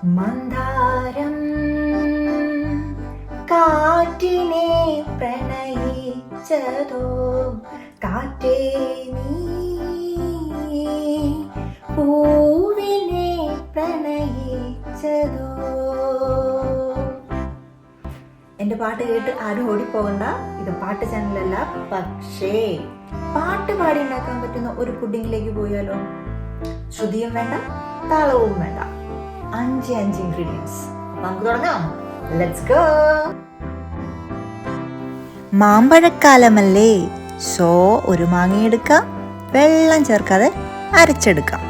മന്ദാരം കാറ്റിനെ പ്രണയിച്ചതോ, കാറ്റേ നീ പൂവിനെ പ്രണയിച്ചതോ. എൻ്റെ പാട്ട് കേട്ട് ആരും ഓടിപ്പോകണ്ട, ഇത് പാട്ട് ചാനലല്ല. പക്ഷേ പാട്ട് പാടി ഉണ്ടാക്കാൻ പറ്റുന്ന ഒരു പുഡിങ്ങിലേക്ക് പോയാലോ? ശ്രുതിയും വേണ്ട, താളവും വേണ്ട, 5 ഇൻഗ്രീഡിയൻസ്. നമുക്ക് തുടങ്ങാം. Let's go. മാമ്പഴക്കാലമല്ലേ, സോ ഒരു മാങ്ങ എടുക്കാം, വെള്ളം ചേർക്കാതെ അരച്ചെടുക്കാം.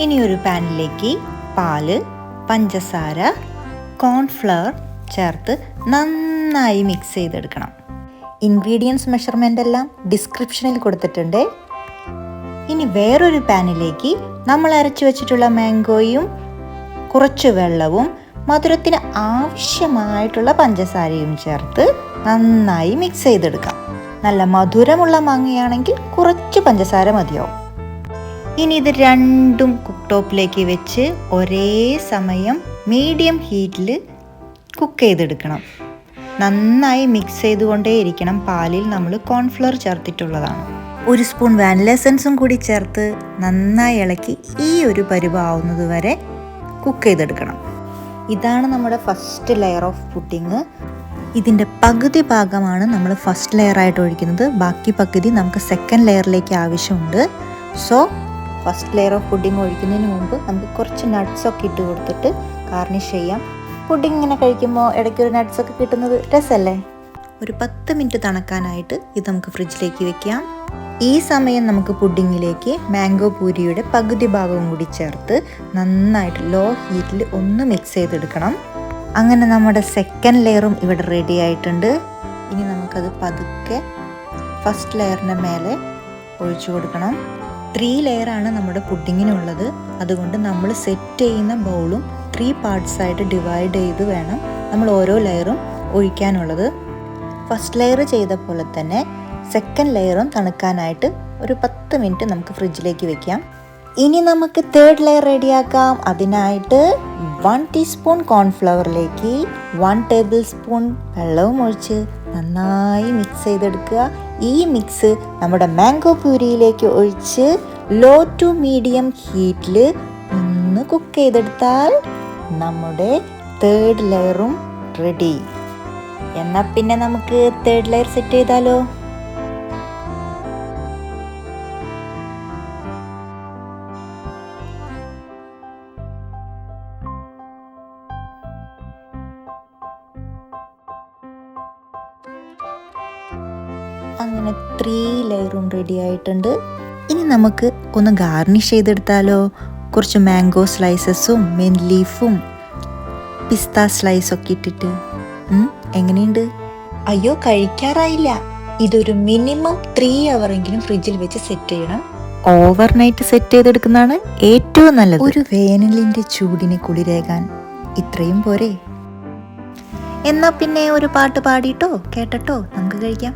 ഇനി ഒരു പാനിലേക്ക് പാല്, പഞ്ചസാര, കോൺഫ്ലവർ ചേർത്ത് നന്നായി മിക്സ് ചെയ്തെടുക്കണം. ഇൻഗ്രീഡിയൻസ് മെഷർമെൻ്റ് എല്ലാം ഡിസ്ക്രിപ്ഷനിൽ കൊടുത്തിട്ടുണ്ട്. ഇനി വേറൊരു പാനിലേക്ക് നമ്മൾ അരച്ചു വെച്ചിട്ടുള്ള മാംഗോയും കുറച്ച് വെള്ളവും മധുരത്തിന് ആവശ്യമായിട്ടുള്ള പഞ്ചസാരയും ചേർത്ത് നന്നായി മിക്സ് ചെയ്തെടുക്കാം. നല്ല മധുരമുള്ള മാങ്ങയാണെങ്കിൽ കുറച്ച് പഞ്ചസാര മതിയാവും. ഇനി ഇത് രണ്ടും കുക്ക് ടോപ്പിലേക്ക് വെച്ച് ഒരേ സമയം മീഡിയം ഹീറ്റിൽ കുക്ക് ചെയ്തെടുക്കണം. നന്നായി മിക്സ് ചെയ്തുകൊണ്ടേയിരിക്കണം. പാലിൽ നമ്മൾ കോൺഫ്ലവർ ചേർത്തിട്ടുള്ളതാണ്. 1 സ്പൂൺ വാനില എസൻസും കൂടി ചേർത്ത് നന്നായി ഇളക്കി ഈ ഒരു പരുവാവുന്നത് വരെ കുക്ക് ചെയ്തെടുക്കണം. ഇതാണ് നമ്മുടെ ഫസ്റ്റ് ലെയർ ഓഫ് പുഡിങ്. ഇതിൻ്റെ പകുതി ഭാഗമാണ് നമ്മൾ ഫസ്റ്റ് ലെയറായിട്ട് ഒഴിക്കുന്നത്. ബാക്കി പകുതി നമുക്ക് സെക്കൻഡ് ലെയറിലേക്ക് ആവശ്യമുണ്ട്. So first layer of pudding ഒഴിക്കുന്നതിന് മുമ്പ് നമുക്ക് കുറച്ച് നട്ട്സൊക്കെ ഇട്ട് കൊടുത്തിട്ട് ഗാർണിഷ് ചെയ്യാം. പുഡിങ് ഇങ്ങനെ കഴിക്കുമ്പോൾ ഇടയ്ക്കൊരു നട്ട്സൊക്കെ കിട്ടുന്നത് രസമല്ലേ? ഒരു 10 മിനിറ്റ് തണുക്കാനായിട്ട് ഇത് നമുക്ക് ഫ്രിഡ്ജിലേക്ക് വെക്കാം. ഈ സമയം നമുക്ക് പുഡിങ്ങിലേക്ക് മാംഗോ പൂരിയുടെ പകുതി ഭാഗവും കൂടി ചേർത്ത് നന്നായിട്ട് ലോ ഹീറ്റിൽ ഒന്ന് മിക്സ് ചെയ്തെടുക്കണം. അങ്ങനെ നമ്മുടെ സെക്കൻഡ് ലെയറും ഇവിടെ റെഡി ആയിട്ടുണ്ട്. ഇനി നമുക്കത് പതുക്കെ ഫസ്റ്റ് ലെയറിൻ്റെ മേലെ ഒഴിച്ചു കൊടുക്കണം. 3 ലെയറാണ് നമ്മുടെ പുഡിങ്ങിനുള്ളത്. അതുകൊണ്ട് നമ്മൾ സെറ്റ് ചെയ്യുന്ന ബൗളും 3 പാർട്സായിട്ട് ഡിവൈഡ് ചെയ്ത് വേണം നമ്മൾ ഓരോ ലെയറും ഒഴിക്കാനുള്ളത്. ഫസ്റ്റ് ലെയർ ചെയ്ത പോലെ തന്നെ സെക്കൻഡ് ലെയറും തണുക്കാനായിട്ട് ഒരു 10 മിനിറ്റ് നമുക്ക് ഫ്രിഡ്ജിലേക്ക് വെക്കാം. ഇനി നമുക്ക് തേർഡ് ലെയർ റെഡിയാക്കാം. അതിനായിട്ട് 1 ടീസ്പൂൺ കോൺഫ്ലവറിലേക്ക് 1 ടേബിൾ സ്പൂൺ വെള്ളവും ഒഴിച്ച് നന്നായി മിക്സ് ചെയ്തെടുക്കുക. ഈ മിക്സ് നമ്മുടെ മാംഗോ പ്യൂരിയിലേക്ക് ഒഴിച്ച് ലോ ടു മീഡിയം ഹീറ്റിൽ ഒന്ന് കുക്ക് ചെയ്തെടുത്താൽ നമ്മുടെ തേർഡ് ലെയറും റെഡി. എന്നാൽ പിന്നെ നമുക്ക് തേർഡ് ലെയർ സെറ്റ് ചെയ്താലോ? അങ്ങനെ 3 ലെയറും റെഡി ആയിട്ടുണ്ട്. ഇനി നമുക്ക് ഒന്ന് ഗാർണിഷ് ചെയ്തെടുത്താലോ? കുറച്ച് മാംഗോ സ്ലൈസസും മിന്റ് ലീഫും പിസ്ത സ്ലൈസൊക്കെ ഇട്ടിട്ട്. എങ്ങനെയുണ്ട്? അയ്യോ, കഴിക്കാറായില്ല. ഇതൊരു മിനിമം 3 അവറെങ്കിലും ഫ്രിഡ്ജിൽ വെച്ച് സെറ്റ് ചെയ്യണം. ഓവർനൈറ്റ് സെറ്റ് ചെയ്തെടുക്കുന്നതാണ് ഏറ്റവും നല്ലത്. ഒരു വേനലിൻ്റെ ചൂടിനെ കുളിരേകാൻ ഇത്രയും പോരെ? എന്നാ പിന്നെ ഒരു പാട്ട് പാടിയിട്ടോ കേട്ടോ നമുക്ക് കഴിക്കാം.